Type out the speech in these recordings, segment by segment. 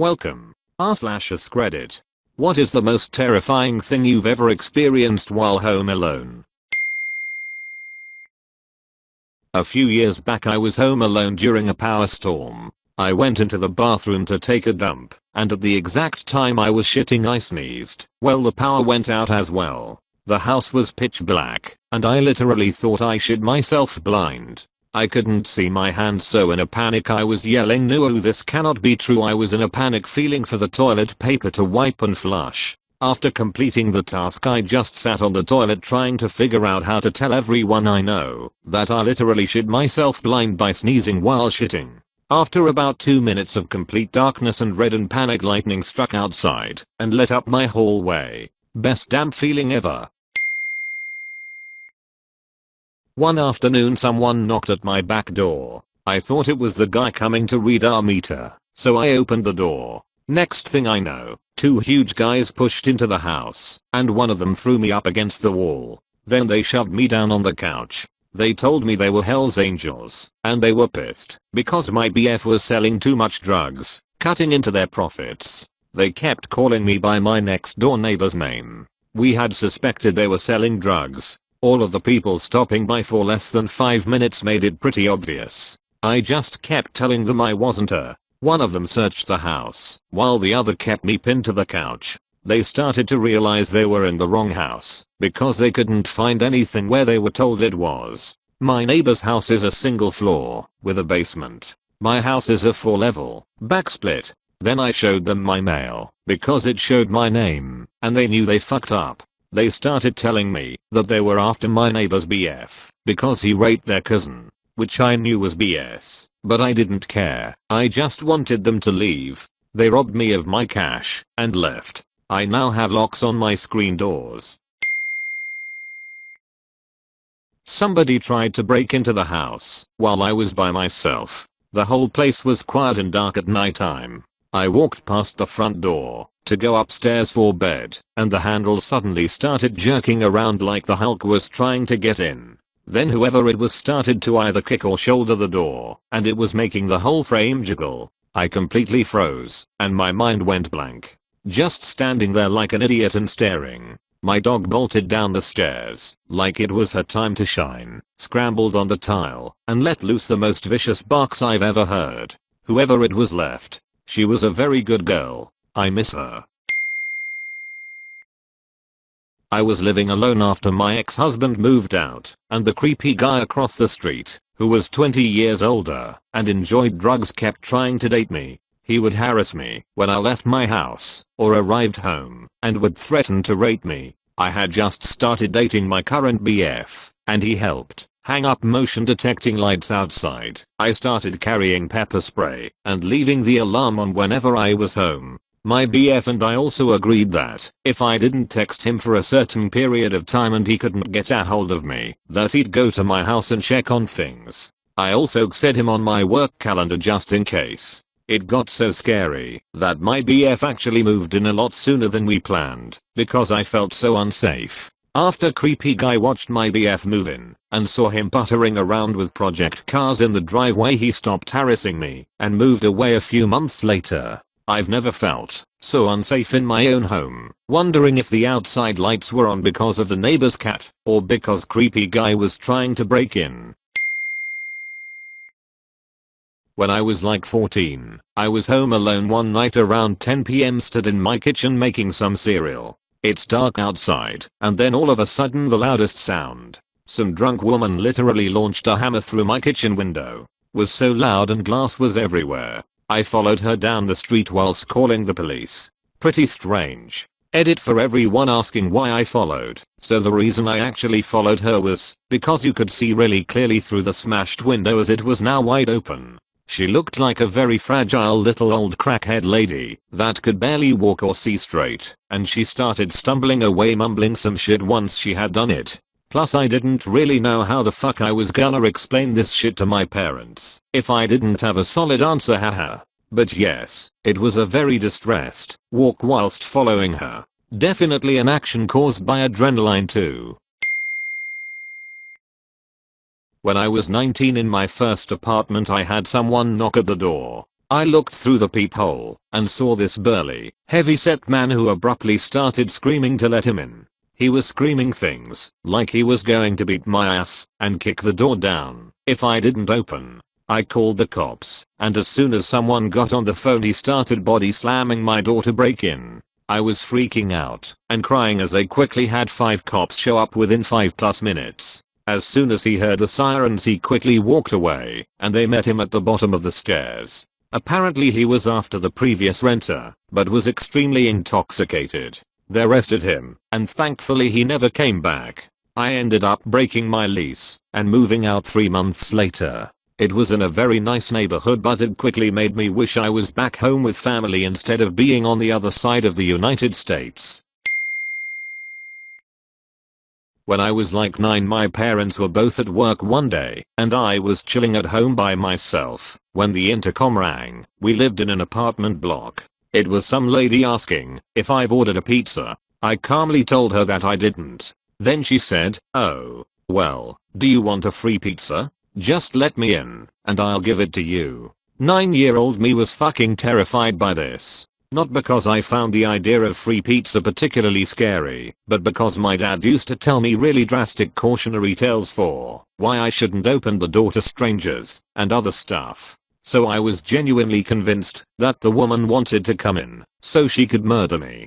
Welcome. r/AskReddit. What is the most terrifying thing you've ever experienced while home alone? A few years back I was home alone during a power storm. I went into the bathroom to take a dump, and at the exact time I was shitting I sneezed. Well, the power went out as well. The house was pitch black, and I literally thought I shit myself blind. I couldn't see my hand, so in a panic I was yelling, "No, this cannot be true." I was in a panic feeling for the toilet paper to wipe and flush. After completing the task I just sat on the toilet trying to figure out how to tell everyone I know that I literally shit myself blind by sneezing while shitting. After about 2 minutes of complete darkness and red and panic, lightning struck outside and lit up my hallway. Best damn feeling ever. One afternoon someone knocked at my back door. I thought it was the guy coming to read our meter, so I opened the door. Next thing I know, two huge guys pushed into the house, and one of them threw me up against the wall. Then they shoved me down on the couch. They told me they were Hell's Angels, and they were pissed because my BF was selling too much drugs, cutting into their profits. They kept calling me by my next door neighbor's name. We had suspected they were selling drugs. All of the people stopping by for less than 5 minutes made it pretty obvious. I just kept telling them I wasn't her. One of them searched the house, while the other kept me pinned to the couch. They started to realize they were in the wrong house, because they couldn't find anything where they were told it was. My neighbor's house is a single floor, with a basement. My house is a 4-level, backsplit. Then I showed them my mail, because it showed my name, and they knew they fucked up. They started telling me that they were after my neighbor's BF because he raped their cousin, which I knew was BS, but I didn't care. I just wanted them to leave. They robbed me of my cash and left. I now have locks on my screen doors. Somebody tried to break into the house while I was by myself. The whole place was quiet and dark at nighttime. I walked past the front door to go upstairs for bed, and the handle suddenly started jerking around like the Hulk was trying to get in. Then whoever it was started to either kick or shoulder the door, and it was making the whole frame jiggle. I completely froze, and my mind went blank. Just standing there like an idiot and staring. My dog bolted down the stairs, like it was her time to shine, scrambled on the tile, and let loose the most vicious barks I've ever heard. Whoever it was left. She was a very good girl. I miss her. I was living alone after my ex-husband moved out, and the creepy guy across the street, who was 20 years older and enjoyed drugs, kept trying to date me. He would harass me when I left my house or arrived home, and would threaten to rape me. I had just started dating my current BF, and he helped hang up motion detecting lights outside. I started carrying pepper spray and leaving the alarm on whenever I was home. My BF and I also agreed that if I didn't text him for a certain period of time and he couldn't get a hold of me, that he'd go to my house and check on things. I also set him on my work calendar just in case. It got so scary that my BF actually moved in a lot sooner than we planned because I felt so unsafe. After creepy guy watched my BF move in and saw him puttering around with project cars in the driveway, he stopped harassing me and moved away a few months later. I've never felt so unsafe in my own home, wondering if the outside lights were on because of the neighbor's cat or because creepy guy was trying to break in. When I was like 14, I was home alone one night around 10 PM, stood in my kitchen making some cereal. It's dark outside, and then all of a sudden the loudest sound. Some drunk woman literally launched a hammer through my kitchen window. Was so loud and glass was everywhere. I followed her down the street whilst calling the police. Pretty strange. Edit for everyone asking why I followed. So the reason I actually followed her was because you could see really clearly through the smashed window as it was now wide open. She looked like a very fragile little old crackhead lady that could barely walk or see straight, and she started stumbling away mumbling some shit once she had done it. Plus I didn't really know how the fuck I was gonna explain this shit to my parents if I didn't have a solid answer, haha. But yes, it was a very distressed walk whilst following her. Definitely an action caused by adrenaline too. When I was 19 in my first apartment, I had someone knock at the door. I looked through the peephole and saw this burly, heavy-set man who abruptly started screaming to let him in. He was screaming things like he was going to beat my ass and kick the door down if I didn't open. I called the cops, and as soon as someone got on the phone he started body slamming my door to break in. I was freaking out and crying as they quickly had 5 cops show up within 5+ minutes. As soon as he heard the sirens he quickly walked away and they met him at the bottom of the stairs. Apparently he was after the previous renter, but was extremely intoxicated. They arrested him, and thankfully he never came back. I ended up breaking my lease and moving out 3 months later. It was in a very nice neighborhood, but it quickly made me wish I was back home with family instead of being on the other side of the United States. When I was like 9, my parents were both at work one day, and I was chilling at home by myself when the intercom rang. We lived in an apartment block. It was some lady asking if I've ordered a pizza. I calmly told her that I didn't. Then she said, "Oh, well, do you want a free pizza? Just let me in, and I'll give it to you." 9-year-old me was fucking terrified by this. Not because I found the idea of free pizza particularly scary, but because my dad used to tell me really drastic cautionary tales for why I shouldn't open the door to strangers and other stuff. So I was genuinely convinced that the woman wanted to come in so she could murder me.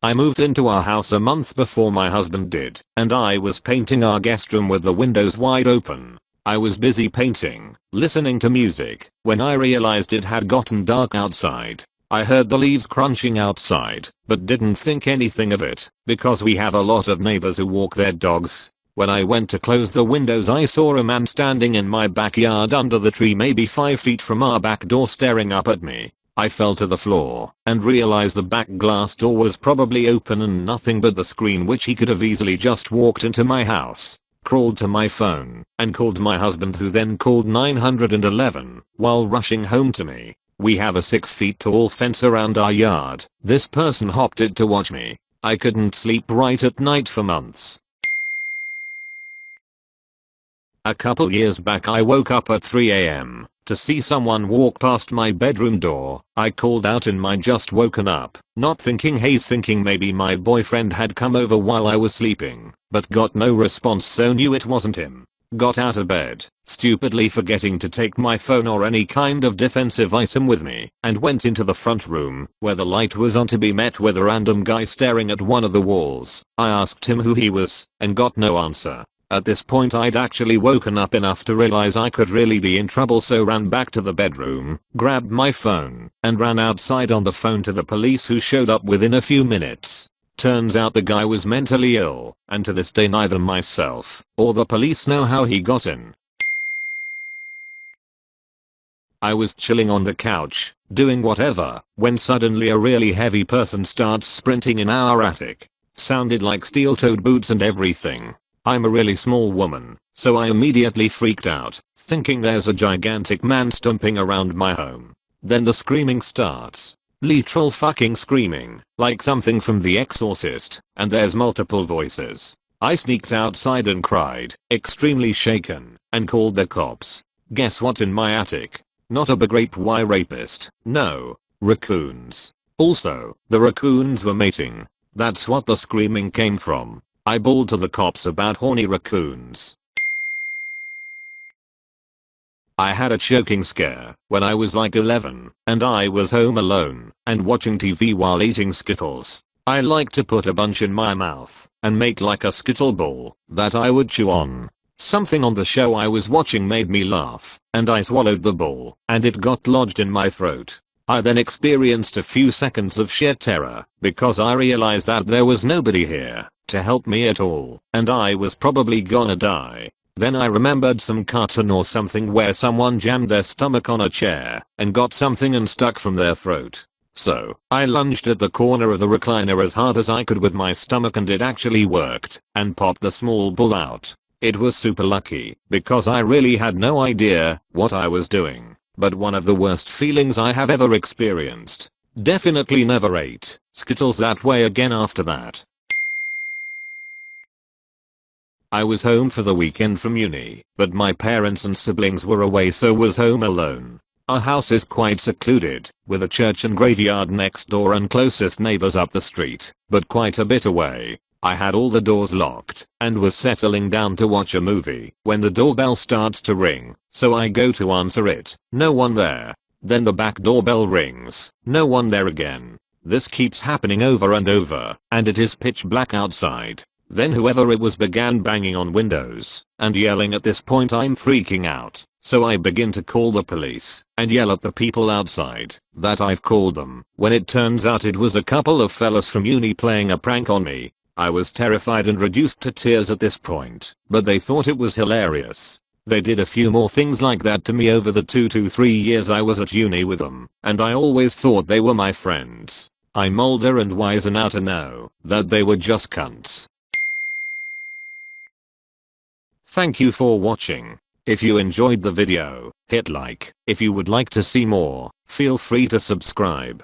I moved into our house a month before my husband did, and I was painting our guest room with the windows wide open. I was busy painting, listening to music, when I realized it had gotten dark outside. I heard the leaves crunching outside, but didn't think anything of it, because we have a lot of neighbors who walk their dogs. When I went to close the windows I saw a man standing in my backyard under the tree maybe 5 feet from our back door staring up at me. I fell to the floor and realized the back glass door was probably open and nothing but the screen, which he could have easily just walked into my house. Crawled to my phone and called my husband, who then called 911 while rushing home to me. We have a 6 feet tall fence around our yard. This person hopped it to watch me. I couldn't sleep right at night for months. A couple years back I woke up at 3 a.m. to see someone walk past my bedroom door. I called out in my just woken up, not thinking haze, thinking maybe my boyfriend had come over while I was sleeping, but got no response, so knew it wasn't him. Got out of bed, stupidly forgetting to take my phone or any kind of defensive item with me, and went into the front room, where the light was on, to be met with a random guy staring at one of the walls. I asked him who he was, and got no answer. At this point I'd actually woken up enough to realize I could really be in trouble, so ran back to the bedroom, grabbed my phone, and ran outside on the phone to the police, who showed up within a few minutes. Turns out the guy was mentally ill, and to this day neither myself or the police know how he got in. I was chilling on the couch, doing whatever, when suddenly a really heavy person starts sprinting in our attic. Sounded like steel-toed boots and everything. I'm a really small woman, so I immediately freaked out, thinking there's a gigantic man stomping around my home. Then the screaming starts. Literal fucking screaming, like something from The Exorcist, and there's multiple voices. I sneaked outside and cried, extremely shaken, and called the cops. Guess what's in my attic? Not a grape Y rapist, no, raccoons. Also, the raccoons were mating. That's what the screaming came from. I bawled to the cops about horny raccoons. I had a choking scare when I was like 11, and I was home alone and watching TV while eating Skittles. I like to put a bunch in my mouth and make like a Skittle ball that I would chew on. Something on the show I was watching made me laugh, and I swallowed the ball, and it got lodged in my throat. I then experienced a few seconds of sheer terror because I realized that there was nobody here to help me at all, and I was probably gonna die. Then I remembered some cartoon or something where someone jammed their stomach on a chair and got something unstuck from their throat. So, I lunged at the corner of the recliner as hard as I could with my stomach, and it actually worked, and popped the small ball out. It was super lucky, because I really had no idea what I was doing, but one of the worst feelings I have ever experienced. Definitely never ate Skittles that way again after that. I was home for the weekend from uni, but my parents and siblings were away, so was home alone. Our house is quite secluded, with a church and graveyard next door and closest neighbors up the street, but quite a bit away. I had all the doors locked and was settling down to watch a movie when the doorbell starts to ring, so I go to answer it. No one there. Then the back doorbell rings. No one there again. This keeps happening over and over, and it is pitch black outside. Then whoever it was began banging on windows and yelling. At this point I'm freaking out, so I begin to call the police and yell at the people outside that I've called them, when it turns out it was a couple of fellas from uni playing a prank on me. I was terrified and reduced to tears at this point, but they thought it was hilarious. They did a few more things like that to me over the 2 to 3 years I was at uni with them, and I always thought they were my friends. I'm older and wiser now to know that they were just cunts. Thank you for watching. If you enjoyed the video, hit like. If you would like to see more, feel free to subscribe.